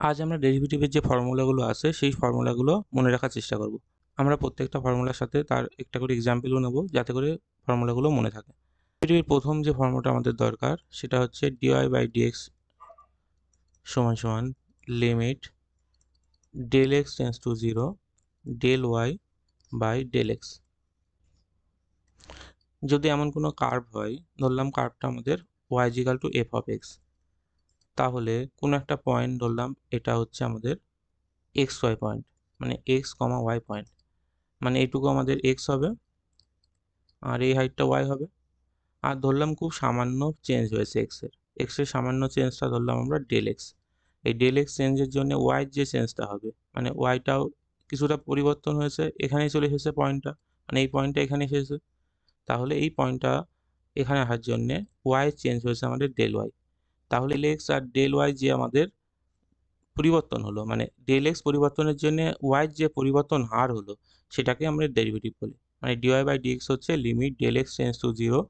আজ আমরা ডেরিভেটিভের যে ফর্মুলাগুলো আছে সেই ফর্মুলাগুলো মনে রাখার চেষ্টা করব। আমরা প্রত্যেকটা ফর্মুলার সাথে তার একটা করে এক্সাম্পলও নেব যাতে করে ফর্মুলাগুলো মনে থাকে। ডেরিভেটিভের প্রথম যে ফর্মুলাটা আমাদের দরকার সেটা হচ্ছে dy/dx সমান সমান limit del x tends to 0 del y/del x। যদি এমন কোনো কার্ভ হয়, ধরলাম কার্ভটা আমাদের y = f of x, তাহলে কোনো একটা পয়েন্ট ধরলাম এটা হচ্ছে আমাদের xy পয়েন্ট, মানে x, y পয়েন্ট, মানে এইটুকু আমাদের x হবে আর এই হাইটটা y হবে। আর ধরলাম খুব সামান্য চেঞ্জ হয়েছে x এর সামান্য চেঞ্জটা ধরলাম আমরা del x। এই del x চেঞ্জের জন্য y যে চেঞ্জটা হবে, মানে yটাও কিছুটা পরিবর্তন হয়েছে, এখানেই চলে এসেছে পয়েন্টটা, মানে এই পয়েন্টটা এখানে এসেছে, তাহলে এই পয়েন্টটা এখানে আসার জন্যে y চেঞ্জ হয়েছে আমাদের del y। তাহলে del x আর del y যে আমাদের পরিবর্তন হলো, মানে del x পরিবর্তনের জন্য y যে পরিবর্তন হার হলো সেটাকে আমরা ডেরিভেটিভ বলি। মানে dy/dx হচ্ছে limit del x tends to 0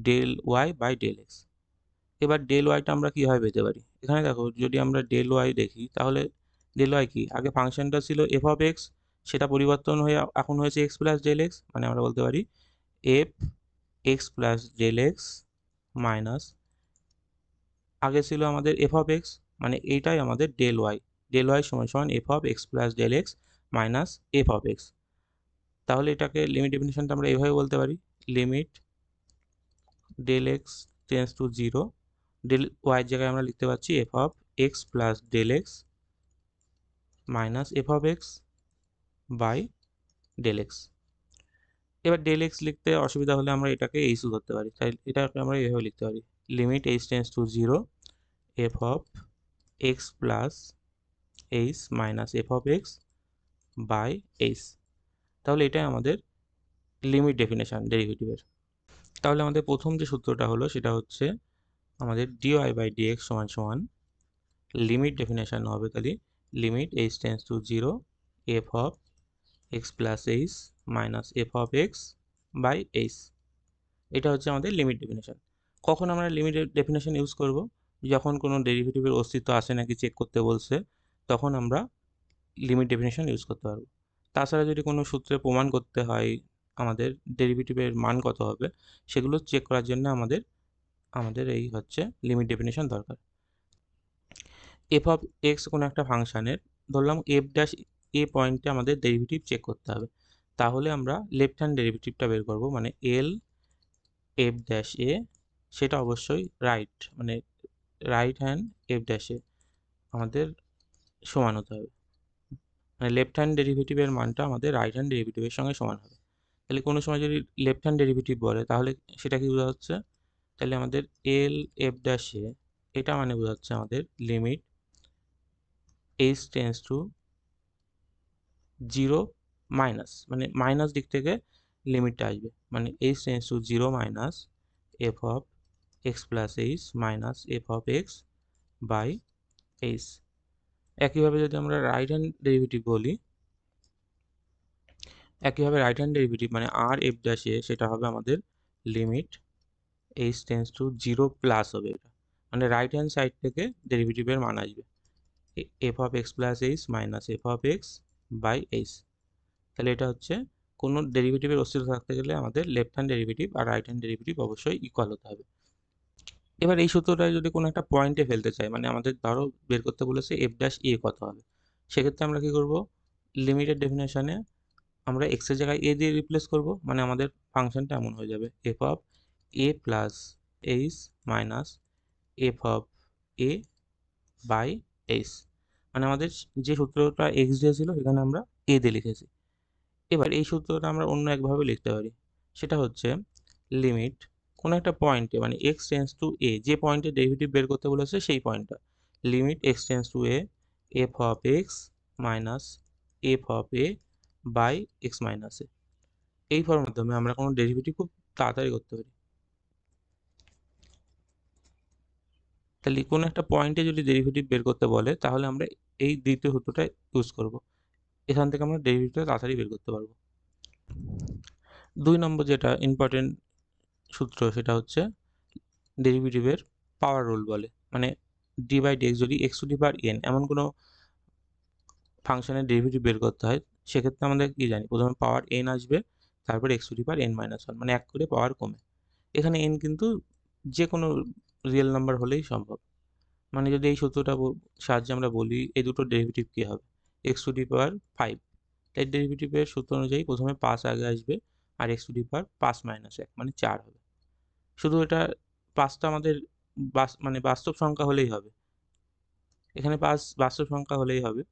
del y/del x। এবার del y টা আমরা কিভাবে পেতে পারি? এখানে দেখো, যদি আমরা del y দেখি তাহলে del y কি, আগে ফাংশনটা ছিল f of x, সেটা পরিবর্তন হয়ে এখন হয়েছে x প্লাস del x, মানে আমরা বলতে পারি f x plus del x minus, আগে ছিল আমাদের f of x, মানে এইটাই আমাদের del y। del y সমান সমান f of x plus del x minus f of x। তাহলে এটাকে লিমিট ডেফিনিশনটা আমরা এভাবে বলতে পারি, limit del x tends to 0 del y এর জায়গায় আমরা লিখতে পাচ্ছি f of x plus del x minus f of x by del x। এবার del x লিখতে অসুবিধা হলে আমরা এটাকে h ধরতে পারি, তাই এটাকে আমরা এভাবে লিখতে পারি, limit h tends to 0 f of x plus h minus f of x by h। তাহলে এটাই আমাদের লিমিট ডেফিনেশন ডেরিভেটিভের। তাহলে আমাদের প্রথম যে সূত্রটা হলো সেটা হচ্ছে আমাদের dy/dx সমান সমান লিমিট ডেফিনেশন হবে তাহলে limit h tends to 0 f of x plus h minus f of x by h। এটা হচ্ছে আমাদের লিমিট ডেফিনেশন। কখন আমরা লিমিট ডেফিনেশন ইউজ করব? যখন কোনো ডেরিভেটিভের অস্তিত্ব আছে নাকি চেক করতে বলছে, তখন আমরা লিমিট ডেফিনেশন ইউজ করতে পারবো। তাছাড়া যদি কোনো সূত্রে প্রমাণ করতে হয় আমাদের ডেরিভেটিভের মান কত হবে, সেগুলো চেক করার জন্য আমাদের আমাদের এই হচ্ছে লিমিট ডেফিনেশন দরকার। এফ অফ এক্স কোনো একটা ফাংশানের ধরলাম এফ ড্যাশ এ পয়েন্টে আমাদের ডেরিভেটিভ চেক করতে হবে, তাহলে আমরা লেফট হ্যান্ড ডেরিভেটিভটা বের করব, মানে এল এফ ড্যাশ এ, সেটা অবশ্যই রাইট, মানে right hand F dash a আমাদের সমান হতে হবে, মানে লেফট হ্যান্ড ডেরিভেটিভের মানটা আমাদের রাইট হ্যান্ড ডেরিভেটিভের সঙ্গে সমান হবে। তাহলে কোনো সময় যদি লেফট হ্যান্ড ডেরিভেটিভ বলে তাহলে সেটা কি বোঝা হচ্ছে, তাহলে আমাদের এল এফ ড্যাশ এ, এটা মানে বোঝাচ্ছে আমাদের limit h tends to 0 minus, মানে মাইনাস দিক থেকে লিমিটটা আসবে, মানে h tends to 0 minus f of x plus h minus f of x by h. একইভাবে যদি আমরা রাইট হ্যান্ড ডেরিভেটিভ বলি, একইভাবে রাইট হ্যান্ড ডেরিভেটিভ মানে আর এফ ড্যাশ এ, সেটা হবে আমাদের limit h tends to 0 plus হবে, এটা মানে রাইট হ্যান্ড সাইড থেকে ডেরিভেটিভের মান আসবে f of x plus h minus f of x by h. তাহলে এটা হচ্ছে কোনো ডেরিভেটিভের অস্তিত্ব থাকতে গেলে আমাদের লেফট হ্যান্ড ডেরিভেটিভ আর রাইট হ্যান্ড ডেরিভেটিভ অবশ্যই ইকুয়াল হতে হবে। এবার এই সূত্রটা যদি কোনো একটা পয়েন্টে ফেলতে চাই, মানে আমাদের ধরো বের করতে বলেছে এফ ড্যাশ এ কত হবে, সেক্ষেত্রে আমরা কি করব, লিমিটেড ডেফিনেশনে আমরা এক্স এর জায়গায় এ দিয়ে রিপ্লেস করব, মানে আমাদের ফাংশনটা এমন হয়ে যাবে f of a plus h minus f of a by h, মানে আমাদের যে সূত্রটা এক্স দিয়েছিল সেখানে আমরা এ দিয়ে লিখেছি। এবার এই সূত্রটা আমরা অন্য একভাবে লিখতে পারি, সেটা হচ্ছে লিমিট কোনো একটা পয়েন্টে, মানে এক্স টেন্স টু এ, যে পয়েন্টে ডেরিভেটিভ বের করতে বলেছে সেই পয়েন্টটা, limit x tends to a f of x minus f of a by x minus a. এই ফর্মের মাধ্যমে আমরা কোনো ডেরিভেটিভ খুব তাড়াতাড়ি করতে পারি। তাহলে কোনো একটা পয়েন্টে যদি ডেরিভেটিভ বের করতে বলে তাহলে আমরা এই দ্বিতীয় সূত্রটা ইউজ করব, এখান থেকে আমরা ডেরিভেটিভটা তাড়াতাড়ি বের করতে পারবো। 2 নম্বর যেটা ইম্পর্টেন্ট সূত্র সেটা হচ্ছে ডেরিভেটিভের পাওয়ার রুল বলে, মানে ডি বাই ডি এক্স যদি x to the power N এমন কোনো ফাংশনের ডেরিভেটিভ বের করতে হয়, সেক্ষেত্রে আমাদের কি জানি, প্রথমে পাওয়ার এন আসবে, তারপর x to the power N minus one, মানে এক করে পাওয়ার কমে। এখানে এন কিন্তু যে কোনো রিয়েল নাম্বার হলেই সম্ভব। মানে যদি এই সূত্রটা সাহায্যে আমরা বলি এই দুটো ডেরিভেটিভ কী হবে, x to the power five, এর ডেরিভেটিভের সূত্র অনুযায়ী প্রথমে পাঁচ আগে আসবে আর এক্স টু দি পাওয়ার পাঁচ মাইনাস এক মানে চার হবে। শুধু এটা পাঁচটা আমাদের মানে বাস্তব সংখ্যা হলেই হবে, এখানে পাঁচ বাস্তব সংখ্যা হলেই হবে।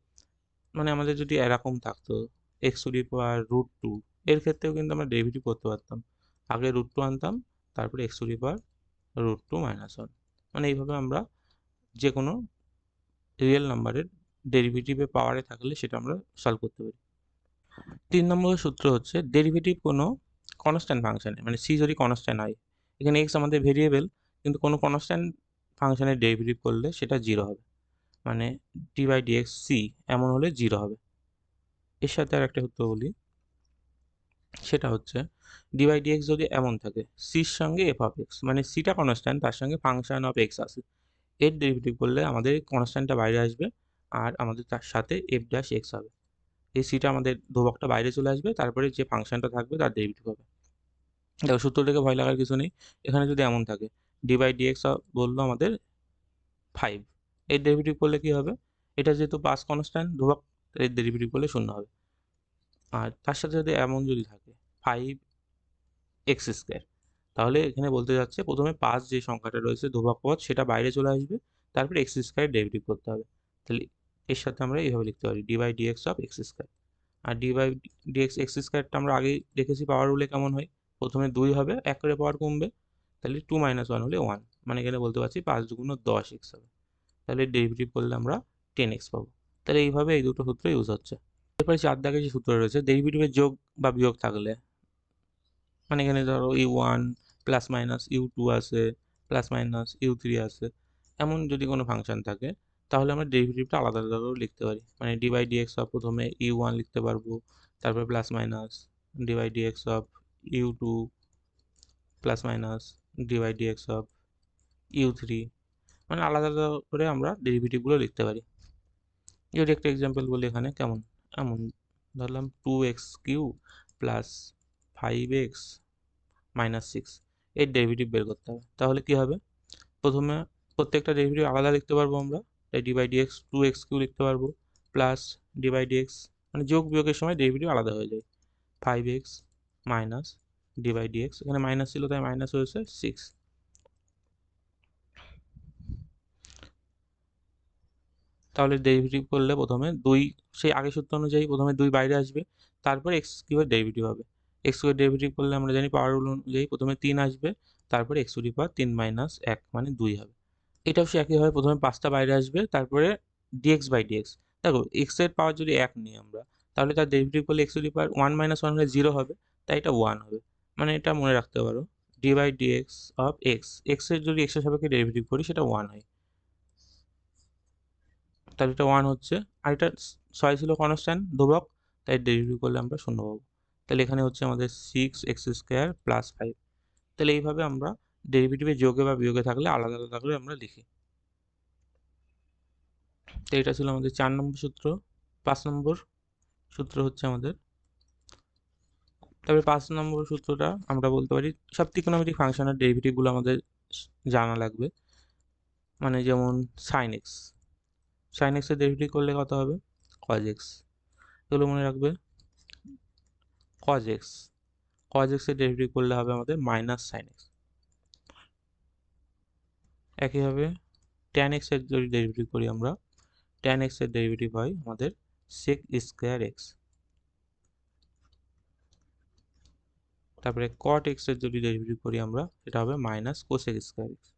মানে আমাদের যদি এরকম থাকতো x to the power root two, এর ক্ষেত্রেও কিন্তু আমরা ডেরিভেটিভ করতে পারতাম, আগে রুট টু আনতাম তারপরে x to the power root two minus one. মানে এইভাবে আমরা যে কোনো রিয়েল নাম্বারের ডেরিভেটিভে পাওয়ারে থাকলে সেটা আমরা সলভ করতে পারি। 3 নম্বর সূত্র হচ্ছে ডেরিভেটিভ কোনো কনস্ট্যান্ট ফাংশনে, মানে সি যদি কনস্ট্যান্ট হয়, এখানে এক্স আমাদের ভেরিয়েবল, কিন্তু কোনো কনস্ট্যান্ট ফাংশনের ডেরিভেটিভ করলে সেটা জিরো হবে, মানে d by d x c এমন হলে জিরো হবে। এর সাথে আর একটা সূত্র বলি, সেটা হচ্ছে ডি বাই ডি এক্স যদি এমন থাকে সির সঙ্গে এফ অফ এক্স, মানে সিটা কনস্ট্যান্ট তার সঙ্গে ফাংশন অফ এক্স আছে, এর ডেরিভেটিভ করলে আমাদের কনস্ট্যান্টটা বাইরে আসবে আর আমাদের তার সাথে এফ ড্যাশ এক্স হবে। এই সিটা আমাদের ধ্রুবকটা বাইরে চলে আসবে, তারপরে যে ফাংশনটা থাকবে তার ডেরিভেটিভ হবে। দেখো সূত্র থেকে ভয় লাগার কিছু নেই, এখানে যদি এমন থাকে ডি বাই ডি এক্স বললো আমাদের ফাইভ, এর ডেরিভেটিভ করলে কি হবে, এটা যেহেতু পাঁচ কনস্ট্যান্ট ধ্রুবক, এর ডেরিভেটিভ করলে শূন্য হবে। আর তার সাথে যদি এমন যদি থাকে ফাইভ এক্স স্কোয়ার, তাহলে এখানে বলতে যাচ্ছে প্রথমে পাঁচ যে সংখ্যাটা রয়েছে ধ্রুবক পদ সেটা বাইরে চলে আসবে, তারপরে এক্স স্কোয়ার ডেরিভেটিভ করতে হবে। তাহলে এর সাথে আমরা এইভাবে লিখতে পারি d by d x of x square. আর d by d x x স্কোয়ারটা আমরা আগেই দেখেছি পাওয়ার রুলে কেমন হয়, প্রথমে দুই হবে এক করে পাওয়ার কমবে, তাহলে টু মাইনাস ওয়ান হলে ওয়ান, মানে এখানে বলতে পারছি পাঁচ দুগুণ দশ এক্স হবে, তাহলে ডেরিভেটিভ করলে আমরা টেন এক্স পাবো। তাহলে এইভাবে এই দুটো সূত্র ইউজ হচ্ছে। এরপরে চার দাগে যে সূত্র রয়েছে ডেরিভেটিভের যোগ বা বিয়োগ থাকলে, মানে এখানে ধরো u one plus minus u two আছে, প্লাস মাইনাস ইউ থ্রি আছে, এমন যদি কোনো ফাংশন থাকে তাহলে আমরা ডেরিভেটিভটা আলাদা আলাদা করে লিখতে পারি। মানে d by d x of প্রথমে ইউ ওয়ান লিখতে পারবো, তারপরে plus minus d by d x of u two plus minus d by d x of u three, মানে আলাদা আলাদা করে আমরা ডেরিভেটিভগুলো লিখতে পারি। যদি একটা এক্সাম্পল বলি এখানে কেমন, এমন ধরলাম two x q plus five x minus six, এর ডেরিভেটিভ বের করতে হবে। তাহলে কি হবে, প্রথমে প্রত্যেকটা ডেরিভেটিভ আলাদা লিখতে পারবো আমরা, তাই d by d x two x q লিখতে পারবো plus d by d x, মানে যোগ বিয়োগের সময় ডেরিভেটিভ আলাদা হয়ে যায়, five x minus d by d x, এখানে মাইনাস ছিল তাই মাইনাস হয়েছে সিক্স। তাহলে ডেরিভেটিভ করলে প্রথমে দুই, সেই আগের সূত্র অনুযায়ী প্রথমে দুই বাইরে আসবে, তারপরে এক্স কিউবের ডেরিভেটিভ হবে। এক্স কিউবের ডেরিভেটিভ করলে আমরা জানি পাওয়ার রুল অনুযায়ী প্রথমে তিন আসবে, তারপরে এক্স টু দি পাওয়ার তিন মাইনাস এক মানে দুই হবে। এটাও সে একইভাবে প্রথমে পাঁচটা বাইরে আসবে, তারপরে ডিএক্স বাই ডিএক্স। দেখো এক্স এর পাওয়ার যদি এক নিই আমরা, তাহলে তার ডেরিভেটিভ করলে x to the power one minus one হলে জিরো হবে, তাই এটা ওয়ান হবে। মানে এটা মনে রাখতে পারো d by dx of x, x এর যদি এক্স এর সাপেক্ষে ডেরিভেটিভ করি সেটা ওয়ান হয়, তাহলে এটা ওয়ান হচ্ছে। আর এটা ছয় ছিল কনস্ট্যান্ট ধ্রুবক, তাই ডেরিভেটিভ করলে আমরা শূন্য পাবো। তাহলে এখানে হচ্ছে আমাদের six x square plus five. তাহলে এইভাবে আমরা ডেরিভেটিভে যোগে বা বিয়োগে থাকলে আলাদা আলাদা করে আমরা লিখি। তো এটা ছিল আমাদের 4 নম্বর সূত্র। 5 নম্বর সূত্র হচ্ছে আমাদের, তবে 5 নম্বর সূত্রটা আমরা বলতে পারি সব ত্রিকোণমিতিক ফাংশনের ডেরিভেটিভগুলো আমাদের জানা লাগবে। মানে যেমন সাইন এক্স, সাইন এক্সের ডেরিভেটিভ করলে কত হবে, কজ এক্স, এগুলো মনে রাখবে। কজ এক্স, কজ এক্সের ডেরিভেটিভ করলে হবে আমাদের মাইনাস সাইন এক্স। একইভাবে ট্যান এক্সের যদি ডেরিভেটিভ করি আমরা, ট্যান এক্সের ডেরিভেটিভ হয় আমাদের সেক স্কোয়ার এক্স। তারপরে কট এক্স এর যদি ডেরিভেটিভ করি আমরা, এটা হবে মাইনাস কোসেক স্কোয়ার এক্স।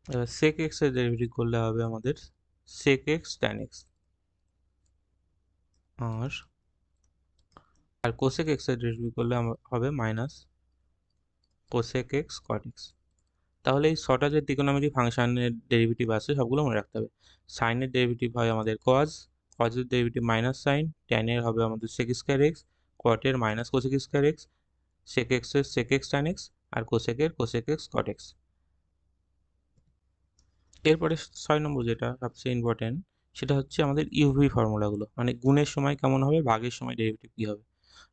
এবার সেক এক্স এর ডেরিভেটিভ করলে হবে আমাদের সেক এক্স ট্যান এক্স। আর কোসেক এক্স এর ডেরিভেটিভ করলে হবে minus cosec x cot x. তাহলে এই ছটা যে ত্রিকোণমিতিক ফাংশনের ডেরিভেটিভ আছে সবগুলো মনে রাখতে হবে। সাইনের ডেরিভেটিভ হয় আমাদের কজ, কজের ডেরিভেটিভ মাইনাস সাইন, ট্যানের হবে আমাদের সেক স্কোয়ার এক্স, কটের minus cosec square x, sec এক্সের সেক এক্স ট্যান এক্স, আর কোসেকের কোসেক এক্স কট এক্স। এরপরে 6 নম্বর যেটা সবচেয়ে ইম্পর্টেন্ট, সেটা হচ্ছে আমাদের ইউভি ফর্মুলাগুলো, মানে গুণের সময় কেমন হবে, ভাগের সময় ডেরিভেটিভ কী হবে।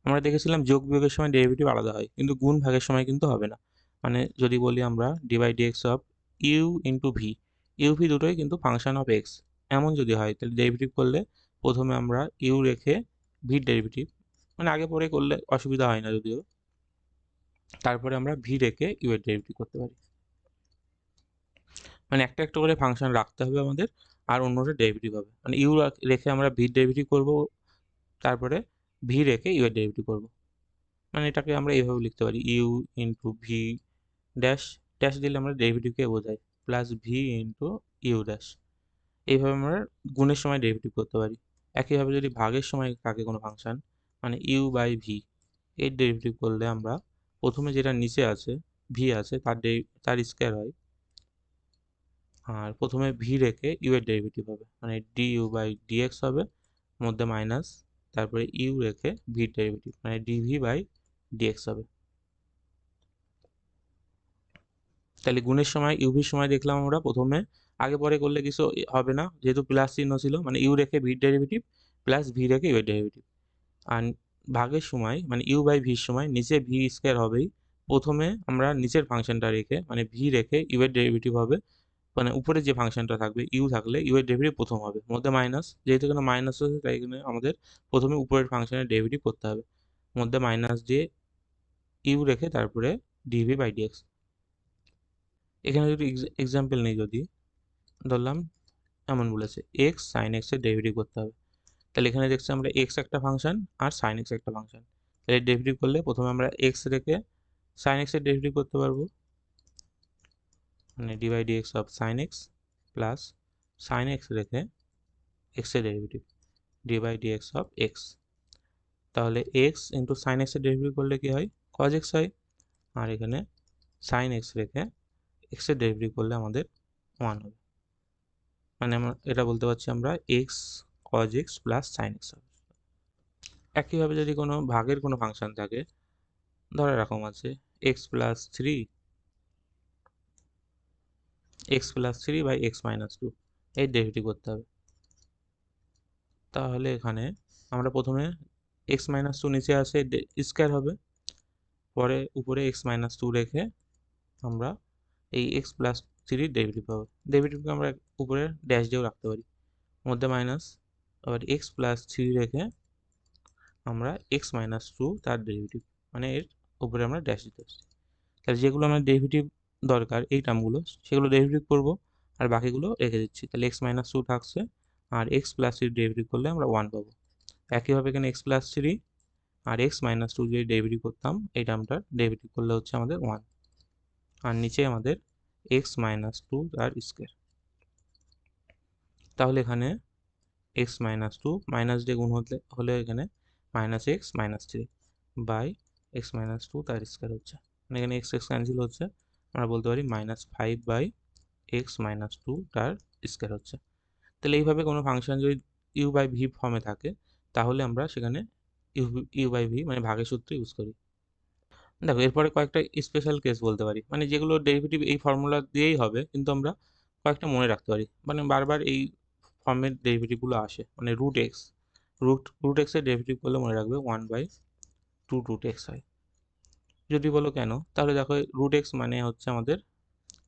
আমরা দেখেছিলাম যোগ বিয়োগের সময় ডেরিভেটিভ আলাদা হয়, কিন্তু গুণ ভাগের সময় কিন্তু হবে না। মানে যদি বলি আমরা d by dx of u into v, u v দুটোই কিন্তু ফাংশন অফ এক্স, এমন যদি হয় তাহলে ডেরিভেটিভ করলে প্রথমে আমরা ইউ রেখে ভির ডেরিভেটিভ, মানে আগে পরে করলে অসুবিধা হয় না যদিও, তারপরে আমরা ভি রেখে ইউ এর ডেরিভেটিভ করতে পারি। মানে একটা একটা করে ফাংশন রাখতে হবে আমাদের, আর অন্যটা ডেরিভেটিভ হবে। মানে ইউ রেখে আমরা ভির ডেরিভেটিভ করব, তারপরে ভি রেখে ইউ এর ডেরিভেটিভ করব। মানে এটাকে আমরা এইভাবে লিখতে পারি, u into v dash, dash দিলে আমরা ডেরিভেটিভকে বোঝাই, plus v into u dash. এইভাবে আমরা গুণের সময় ডেরিভেটিভ করতে পারি। একইভাবে যদি ভাগের সময় থাকে কোনো ফাংশন, মানে ইউ বাই ভি, এর ডেরিভেটিভ করলে আমরা প্রথমে যেটা নিচে আছে ভি আছে তার স্কোয়ার হয়, আর প্রথমে ভি রেখে ইউ এর ডেরিভেটিভ হবে, মানে ডি ইউ বাই ডিএক্স হবে, মধ্যে মাইনাস, তারপরে ইউ রেখে ভির ডেরিভেটিভ, মানে ডিভি বাই ডিএক্স হবে। তাহলে গুণের সময় ইউভির সময় দেখলাম আমরা প্রথমে আগে পরে করলে কিছু হবে না, যেহেতু প্লাস চিহ্ন ছিল, মানে ইউ রেখে ভির ডেরিভেটিভ প্লাস ভি রেখে ইউ এর ডেরিভেটিভ। আর ভাগের সময় মানে ইউ বাই ভির সময় নিচে ভি স্কোয়ার হবেই, প্রথমে আমরা নিচের ফাংশনটা রেখে মানে ভি রেখে ইউ এর ডেরিভেটিভ হবে, মানে উপরে যে ফাংশনটা থাকবে ইউ থাকলে ইউ এর ডেরিভেটিভ প্রথম হবে, মধ্যে মাইনাস, যেহেতু এখানে মাইনাস আছে তাই এখানে আমাদের প্রথমে উপরের ফাংশনের ডেরিভেটিভ করতে হবে, মধ্যে মাইনাস দিয়ে ইউ রেখে তারপরে ডিভি বাই ডিএক্স। এখানে যদি এক্সাম্পল নেই, যদি ধরলাম এমন বলেছে এক্স সাইন এক্স এর ডেরিভেটিভ করতে হবে, তাহলে এখানে দেখছি আমরা এক্স একটা ফাংশন আর সাইন এক্স একটা ফাংশন, তাহলে ডেরিভেটিভ করলে প্রথমে আমরা এক্স রেখে সাইন এক্স এর ডেরিভেটিভ করতে পারবো, মানে d by dx of sine x plus sine x রেখে এক্স এর derivative d by dx of x. তাহলে এক্স ইন্টু সাইন এক্স এর ডেরিভেটিভ করলে কি হয়, কজ এক্স হয়, আর এখানে সাইন এক্স রেখে এক্স এর ডেরিভেটিভ করলে আমাদের 1 হবে, মানে আমরা এটা বলতে পারছি আমরা x cos x plus sine x হবে। একইভাবে যদি কোনো ভাগের কোনো ফাংশন থাকে, ধরে এরকম আছে x plus three, x plus three by x minus two, এর ডেরিভেটিভ করতে হবে। তাহলে এখানে আমরা প্রথমে এক্স মাইনাস টু নিচে আসে স্কোয়ার হবে, পরে উপরে এক্স মাইনাস টু রেখে আমরা এই এক্স প্লাস থ্রির ডেরিভেটিভ পাবো, ডেরিভেটিভকে আমরা উপরে ড্যাশ দিয়েও রাখতে পারি, মধ্যে মাইনাস, আবার এক্স প্লাস থ্রি রেখে আমরা এক্স মাইনাস টু তার ডেরিভেটিভ, মানে এর উপরে আমরা ড্যাশ দিতে আসছি। তাহলে যেগুলো আমার ডেরিভেটিভ দরকার এই টার্মগুলো, সেগুলো ডেরিভেটিভ করবো, আর বাকিগুলো রেখে দিচ্ছি। তাহলে এক্স মাইনাস টু থাকছে, আর এক্স প্লাস থ্রি ডেরিভেটিভ করলে আমরা 1 পাবো। একইভাবে এখানে এক্স প্লাস থ্রি আর এক্স মাইনাস টু যদি ডেরিভেটিভ করতাম, এই টার্মটার ডেরিভেটিভ করলে হচ্ছে আমাদের 1, আর নিচে আমাদের এক্স মাইনাস টু তার স্কোয়ার। তাহলে এখানে এক্স মাইনাস টু মাইনাস দিয়ে গুণ হলে এখানে minus x minus three by x minus two তার স্কোয়ার হচ্ছে, মানে এখানে এক্স এক্স ক্যান্সেল হচ্ছে, আমরা বলতে পারি minus five by x minus two তার স্কোয়ার হচ্ছে। তাহলে এইভাবে কোনো ফাংশন যদি ইউ বাই ভি ফর্মে থাকে, তাহলে আমরা সেখানে ইউ বাই ভি মানে ভাগের সূত্র ইউজ করি। দেখো এরপরে কয়েকটা স্পেশাল কেস বলতে পারি, মানে যেগুলো ডেরিভেটিভ এই ফর্মুলা দিয়েই হবে, কিন্তু আমরা কয়েকটা মনে রাখতে পারি, মানে বারবার এই ফর্মের ডেরিভেটিভগুলো আসে, মানে রুট এক্স, রুট এক্সের ডেরিভেটিভ করলে মনে রাখবে 1/2 রুট এক্স হয়। যদি বলো কেন, তাহলে দেখো রুট এক্স মানে হচ্ছে আমাদের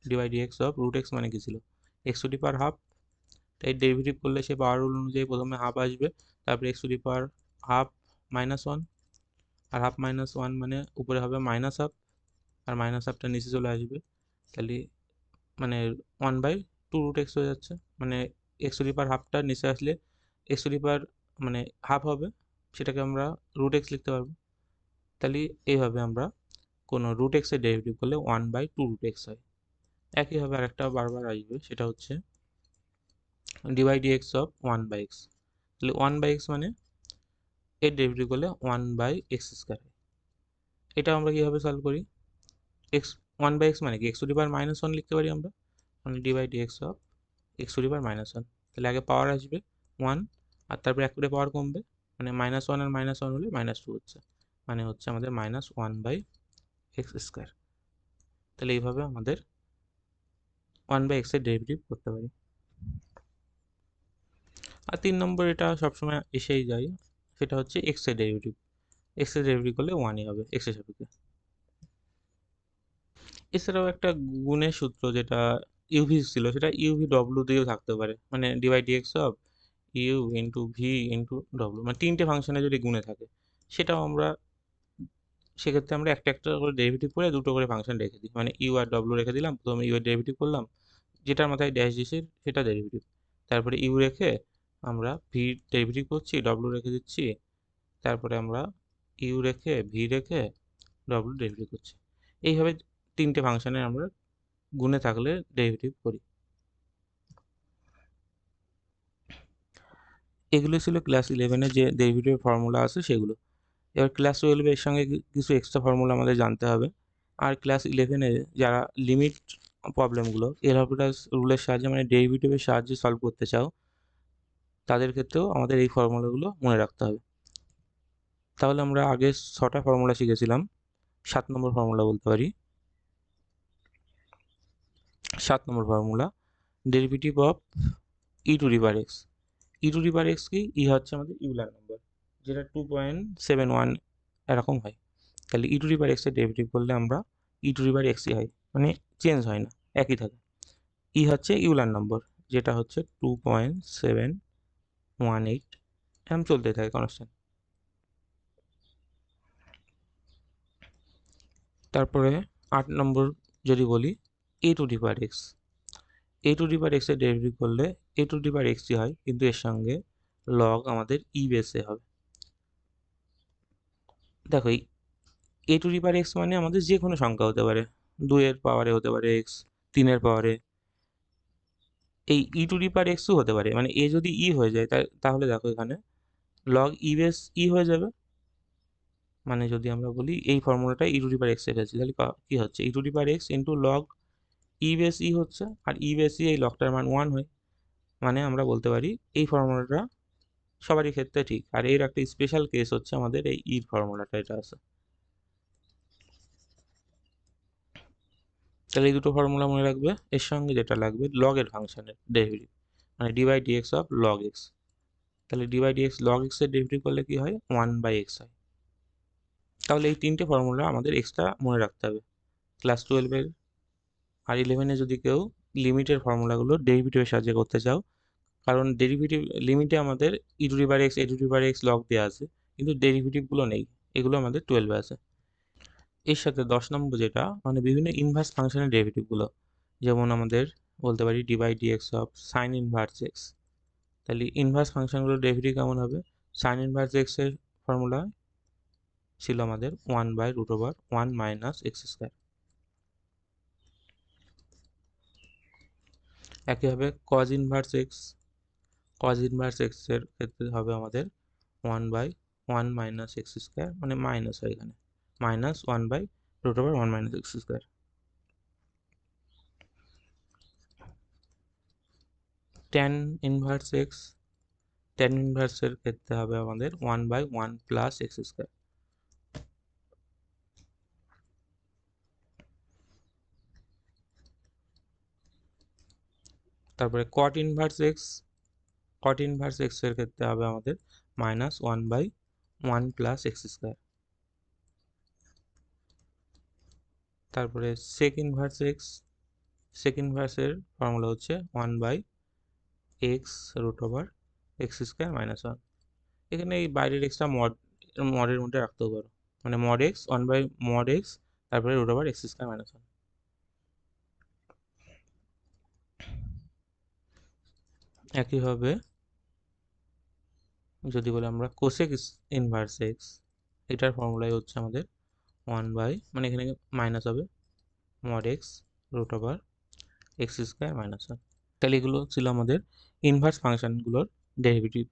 d by dx of root x, মানে কি ছিল x to the power half, তাই ডেরিভেটিভ করলে সে পাওয়ার রুল অনুযায়ী প্রথমে হাফ আসবে, তারপরে x to the power half minus one, আর হাফ মাইনাস ওয়ান মানে উপরে হবে মাইনাস হাফ, আর মাইনাস হাফটা নিচে চলে আসবে, তাহলে মানে 1/2 রুট এক্স হয়ে যাচ্ছে, মানে এক্স টু দি পাওয়ার হাফটা নিচে আসলে এক্স টু দি পাওয়ার মানে হাফ হবে, সেটাকে আমরা রুট এক্স লিখতে পারবো। তাহলে এইভাবে আমরা কোনো রুট এক্সের ডেরিভেটিভ করলে 1/2 রুট এক্স হয়। একইভাবে আরেকটা বারবার আসবে, সেটা হচ্ছে ডিভাই ডিএক্স অফ 1/x, তাহলে 1/x মানে এর ডেরিভেটিভ করলে 1/x স্কোয়ার হয়। এটা আমরা কীভাবে সলভ করি, এক্স 1/x মানে কি x to the power minus one লিখতে পারি আমরা, মানে d by dx of x to the power minus one, তাহলে আগে পাওয়ার আসবে 1, আর তারপরে এক করে পাওয়ার কমবে, মানে -1 আর -1 হলে -2 হচ্ছে, মানে হচ্ছে আমাদের -1/x²। তাহলে এইভাবে আমাদের 1/x এর ডেরিভেটিভ করতে পারি। আর 3 নম্বর এটা সবসময় এসেই যায়, সেটা হচ্ছে x এর ডেরিভেটিভ। x এর ডেরিভেটিভ করলে 1ই হবে x এর সাপেক্ষে। এছাড়াও একটা গুণের সূত্র যেটা ইউভি ছিল, সেটা ইউভি ডব্লিউ দিয়েও থাকতে পারে, মানে dx of u into v into ডব্লিউ, মানে 3টে ফাংশনে যদি গুণে থাকে, সেটাও আমরা সেক্ষেত্রে আমরা একটা একটা করে ডেরিভেটিভ করে দুটো করে ফাংশন রেখে দিই, মানে ইউ আর ডব্লিউ রেখে দিলাম, প্রথমে ইউ এর ডেরিভেটিভ করলাম, যেটার মাথায় ড্যাশ দিয়েছে সেটা ডেরিভেটিভ, তারপরে ইউ রেখে আমরা ভি ডেরিভেটিভ করছি, ডব্লিউ রেখে দিচ্ছি, তারপরে আমরা ইউ রেখে ভি রেখে ডব্লিউ ডেরিভেটিভ করছি। এইভাবে 3টে ফাংশনের আমরা গুণে থাকলে ডেরিভেটিভ করি। এগুলো ছিল ক্লাস 11-এ যে ডেরিভেটিভ ফর্মুলা আছে সেগুলো। এবার ক্লাস 12-এ এর সঙ্গে কিছু এক্সট্রা ফর্মুলা আমাদের জানতে হবে। আর ক্লাস 11-এ যারা লিমিট প্রবলেমগুলো এল হসপিটালস রুলের সাহায্যে, মানে ডেরিভেটিভের সাহায্যে সলভ করতে চাও, তাদের ক্ষেত্রেও আমাদের এই ফর্মুলাগুলো মনে রাখতে হবে। তাহলে আমরা আগে 6টা ফর্মুলা শিখেছিলাম, 7 নম্বর ফর্মুলা বলতে পারি। 7 নম্বর formula, derivative of e to the power x. E to the power x কি? ই হচ্ছে আমাদের ইউলার নাম্বার, যেটা 2.71 এরকম হয়। তাহলে ই টু দি পাওয়ার এক্স এর ডেরিভেটিভ করলে আমরা ই টু দি পাওয়ার এক্সই হয়, মানে চেঞ্জ হয় না, একই থাকে। ই হচ্ছে ইউলার নম্বর, যেটা হচ্ছে 2.718, এরকম চলতে থাকে কনস্ট্যান্ট। তারপরে 8 নম্বর যদি বলি, a to the power x. A to the power x এর ডেরিভেটিভ করলে এ টু দি পাওয়ার এক্সই হয়, কিন্তু এর সঙ্গে লগ আমাদের ই বেসে হবে। দেখো, এ টু দি পাওয়ার এক্স মানে আমাদের যে কোনো সংখ্যা হতে পারে, 2-এর পাওয়ারে হতে পারে এক্স, 3-এর পাওয়ারে। এই ই টু দি পাওয়ার এক্সও হতে পারে, মানে এ যদি ই হয়ে যায় তাহলে দেখো এখানে লগ ই বেস ই হয়ে যাবে। মানে যদি আমরা বলি এই ফর্মুলাটা ই টু দি পাওয়ার এক্স রেখেছি, তাহলে কি হচ্ছে? E to the power x into log e base e হচ্ছে, আর ই বেস ই এই লগটার মান 1 হয়। মানে আমরা বলতে পারি এই ফর্মুলাটা সবারই ক্ষেত্রে ঠিক। আর এর একটা স্পেশাল কেস হচ্ছে আমাদের এই ইর ফর্মুলাটা, এটা আছে। তাহলে এই দুটো ফর্মুলা মনে রাখবে। এর সঙ্গে যেটা লাগবে লগের ফাংশনের ডেরিভেটিভ, মানে d by dx of log x. তাহলে d by dx log x এর ডেরিভেটিভ করলে কি হয়? 1/x হয়। তাহলে এই 3টে ফর্মুলা আমাদের এক্সট্রা মনে রাখতে হবে। ক্লাস 12-এর আর 11-এ যদি কেউ লিমিটের ফর্মুলাগুলো ডেরিভেটিভের সাহায্যে করতে চাও, কারণ ডেরিভেটিভ লিমিটে আমাদের e to the power x, a to the power x log দেওয়া আছে, কিন্তু ডেরিভেটিভগুলো নেই, এগুলো আমাদের 12-এ আছে। এর সাথে 10 নম্বর যেটা, মানে বিভিন্ন ইনভার্স ফাংশনের ডেরিভেটিভগুলো, যেমন আমাদের বলতে পারি d by dx of sine inverse x. তাহলে ইনভার্স ফাংশনগুলোর ডেরিভেটিভ কেমন হবে? সাইন ইনভার্স এক্স এর ফর্মুলা ছিল আমাদের 1/√1 মাইনাস এক্স স্কোয়ার। একইভাবে cos inverse x, cos inverse x এর ক্ষেত্রে হবে আমাদের 1/1 মাইনাস এক্স স্কোয়ার, মানে মাইনাস হয় এখানে, minus 1/√1 minus x square. Tan inverse x, tan ইনভার্সের ক্ষেত্রে হবে আমাদের 1/1 প্লাস এক্স স্কোয়ার। তারপরে cot inverse x, cot inverse x এর ক্ষেত্রে হবে আমাদের -1/1 প্লাস এক্স স্কোয়ার। তারপরে সেক ইনভার্স এক্স, সেক ইনভার্সের ফর্মুলা হচ্ছে 1/x√(x²-1). এখানে এই বাইরের এক্সটা মডের মধ্যে রাখতেও পারো, মানে মড এক্স 1/mod x, তারপরে √(x²-1). একইভাবে যদি বলি আমরা কোসেক ইনভার্স এক্স, এটার ফর্মুলাই হচ্ছে আমাদের 1/, মানে এখানে মাইনাস হবে, mod x√(x²-1). তাহলে এগুলো ছিল আমাদের ইনভার্স ফাংশনগুলোর ডেরিভেটিভ।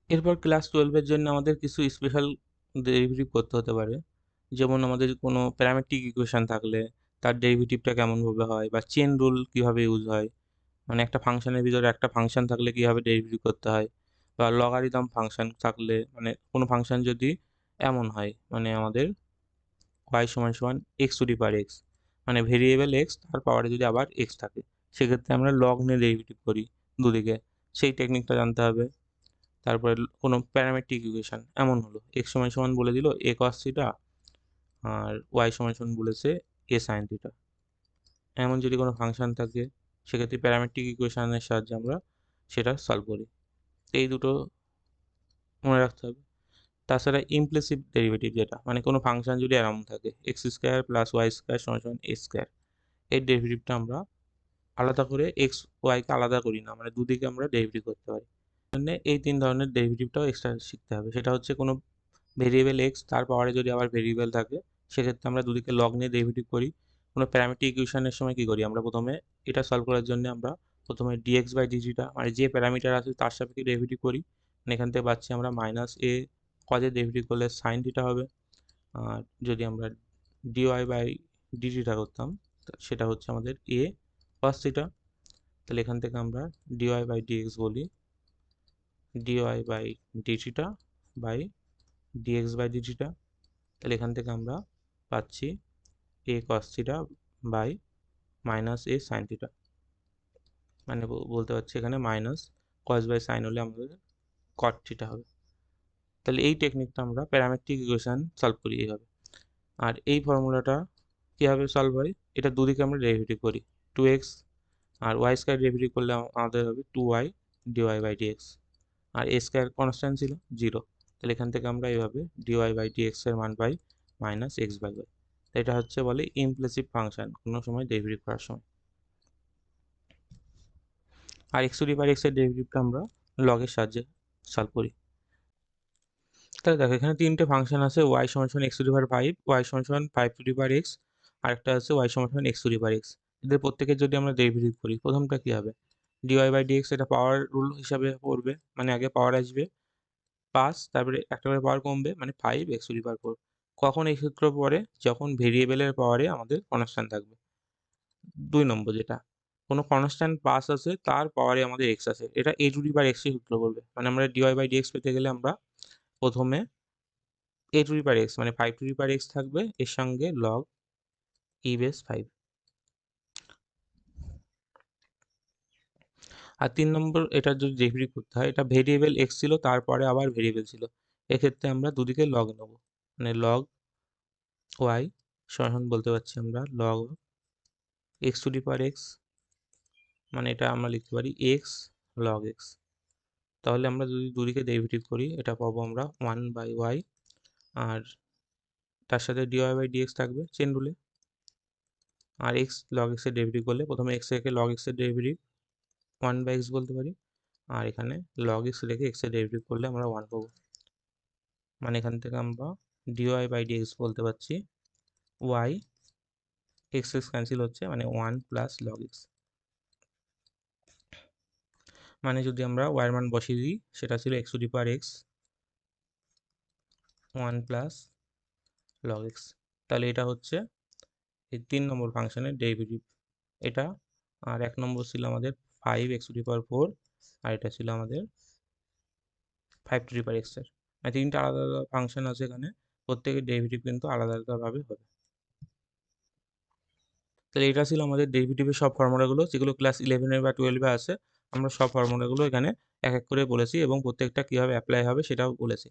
এরপর ক্লাস 12-এর জন্য আমাদের কিছু স্পেশাল ডেরিভেটিভ করতে হতে পারে, যেমন আমাদের কোনো প্যারামেট্রিক ইকুয়েশন থাকলে তার ডেরিভেটিভটা কেমনভাবে হয়, বা চেন রুল কীভাবে ইউজ হয়, মানে একটা ফাংশনের ভিতরে একটা ফাংশন থাকলে কীভাবে ডেরিভেটিভ করতে হয়, বা লগারিদম ফাংশন থাকলে, মানে কোনো ফাংশন যদি এমন হয়, মানে আমাদের y সমান সমান x to the power x, মানে ভেরিয়েবল এক্স তার পাওয়ারে যদি আবার এক্স থাকে, সেক্ষেত্রে আমরা লগ নিয়ে ডেরিভেটিভ করি দুদিকে, সেই টেকনিকটা জানতে হবে। তারপরে কোনো প্যারামেট্রিক ইকুয়েশন এমন হলো, এক্স সমান সমান বলে দিল এ কস থিটা, আর ওয়াই সমান সমান বলেছে এ সাইন থিটা, এমন যদি কোনো ফাংশন থাকে, সেক্ষেত্রে প্যারামেট্রিক ইকুয়েশনের সাহায্যে আমরা সেটা সলভ করি। এই দুটো মনে রাখতে হবে। তাছাড়া ইমপ্লিসিট ডেরিভেটিভ, যেটা মানে কোনো ফাংশন যদি এরকম থাকে x square plus y square সমান সমান এ স্কোয়ার, এই ডেরিভেটিভটা আমরা আলাদা করে এক্স ওয়াইকে আলাদা করি না, মানে দুদিকে আমরা ডেরিভেটিভ করতে পারি। মানে এই তিন ধরনের ডেরিভেটিভটাও এক্সট্রা শিখতে হবে। সেটা হচ্ছে কোনো ভেরিয়েবল এক্স তার পাওয়ারে যদি আবার ভেরিয়েবল থাকে, সেক্ষেত্রে আমরা দুদিকে লগ নিয়ে ডেরিভেটিভ করি। কোনো প্যারামেট্রিক ইকুয়েশনের সময় কী করি, আমরা প্রথমে এটা সলভ করার জন্য আমরা প্রথমে ডিএক্স বাই ডিজিটা, মানে যে প্যারামিটার আছে তার সাপেক্ষে ডেরিভেটিভ করি। মানে এখান থেকে পাচ্ছি আমরা মাইনাস এ কজে ডেরিভেটিভ করলে সাইন থিটা হবে। আর যদি আমরা ডিওয়াই বাই ডিটিটা করতাম, সেটা হচ্ছে আমাদের এ কস থিটা। তাহলে এখান থেকে আমরা ডিওয়াই বাই ডিএক্স বলি dy by d theta by dx by d theta. তাহলে এখান থেকে আমরা পাচ্ছি a cos theta by minus a sine theta, মানে বলতে পারছি এখানে মাইনাস কস বাই সাইন হলে আমাদের কট থিটা হবে। তাহলে এই টেকনিকটা আমরা প্যারামেট্রিক ইকুয়েশন সলভ করি এইভাবে। আর এই ফর্মুলাটা কীভাবে সলভ হয়, এটা দুদিকে আমরা ডেরিভেটিভ করি, টু এক্স আর ওয়াই স্কোয়ার ডেরিভেটিভ করলে আমাদের হবে two y d y by d x, আর এ স্কোয়ার কনস্ট্যান্ট ছিল 0। তাহলে এখান থেকে আমরা এইভাবে ডিওয়াই বাই ডিএক্স এর মান পাই মাইনাস এক্স বাই ওয়াই। এটা হচ্ছে বলে ইমপ্লিসিট ফাংশন কোনো সময় ডেরিভেটিভ করার সময়। আর x to the power x এর ডেরিভেটিভটা আমরা লগের সাহায্যে সলভ করি। তাহলে দেখো এখানে তিনটে ফাংশন আছে, ওয়াই সমান সমান x to the power 5, y সমান সমান 5 টু দি পাওয়ার এক্স, আর একটা আছে ওয়াই সমান সমান x to the power x. এদের প্রত্যেকের যদি আমরা ডেরিভেটিভ করি, প্রথমটা কি হবে, ডিওয়াই বাই ডিএক্স, এটা পাওয়ার রুল হিসাবে পড়বে, মানে আগে পাওয়ার আসবে 5, তারপরে একটা করে পাওয়ার কমবে, মানে 5 এক্স টু দি পাওয়ার 4। কখন এই সূত্র পড়ে, যখন ভেরিয়েবলের পাওয়ারে আমাদের কনস্ট্যান্ট থাকবে। 2 নম্বর, যেটা কোনো কনস্ট্যান্ট পাস আছে তার পাওয়ারে আমাদের এক্স আছে, এটা এ টু দি পাওয়ার এক্স সূত্র করবে। মানে আমরা ডিওয়াই বাই ডিএক্স পেতে গেলে আমরা প্রথমে এ টু দি পাওয়ার এক্স মানে 5 টু দি পাওয়ার এক্স থাকবে, এর সঙ্গে লগ ই বেস 5। আর 3 নম্বর, এটা যদি ডেরিভেটিভ করতে হয়, এটা ভেরিয়েবল এক্স ছিল তারপরে আবার ভেরিয়েবল ছিল, এক্ষেত্রে আমরা দুদিকে লগ নেব, মানে লগ ওয়াই সমান বলতে পারছি আমরা log x to the power x, মানে এটা আমরা লিখতে পারি এক্স লগ এক্স। তাহলে আমরা যদি দুদিকে ডেরিভেটিভ করি, এটা পাবো আমরা 1 বাই ওয়াই, আর তার সাথে ডিওয়াই বাই ডিএক্স থাকবে চেন রুলে। আর এক্স লগ এক্সের ডেরিভেটিভ করলে প্রথমে এক্স রেখে লগ এক্সের ডেরিভেটিভ 1 বাই এক্স বলতে পারি, আর এখানে লগ এক্স রেখে এক্সের ডেরিভেটিভ করলে আমরা 1 পাবো। মানে এখান থেকে আমরা ডিওয়াই বাই ডিএক্স বলতে পারছি ওয়াই, এক্স এক্স ক্যান্সেল হচ্ছে, মানে 1 প্লাস লগ এক্স। মানে যদি আমরা ওয়াইয়ের মান বসিয়ে দিই, সেটা ছিল x to the power x 1 plus log x. তাহলে এটা হচ্ছে এই 3 নম্বর ফাংশনের ডেরিভেটিভ এটা। আর 1 নম্বর ছিল আমাদের 5 এক্স টু দি পাওয়ার 4, আর এটা ছিল আমাদের 5 টু দি পাওয়ার এক্স এর। মানে তিনটা আলাদা আলাদা ফাংশন আছে এখানে, প্রত্যেকের ডেরিভেটিভ কিন্তু আলাদা আলাদাভাবে হবে। তাহলে এটা ছিল আমাদের ডেরিভেটিভের সব ফর্মুলাগুলো, যেগুলো ক্লাস 11 বা 12 আছে। আমরা সব ফর্মুলাগুলো এখানে এক এক করে বলেছি এবং প্রত্যেকটা কীভাবে অ্যাপ্লাই হবে সেটাও বলেছি।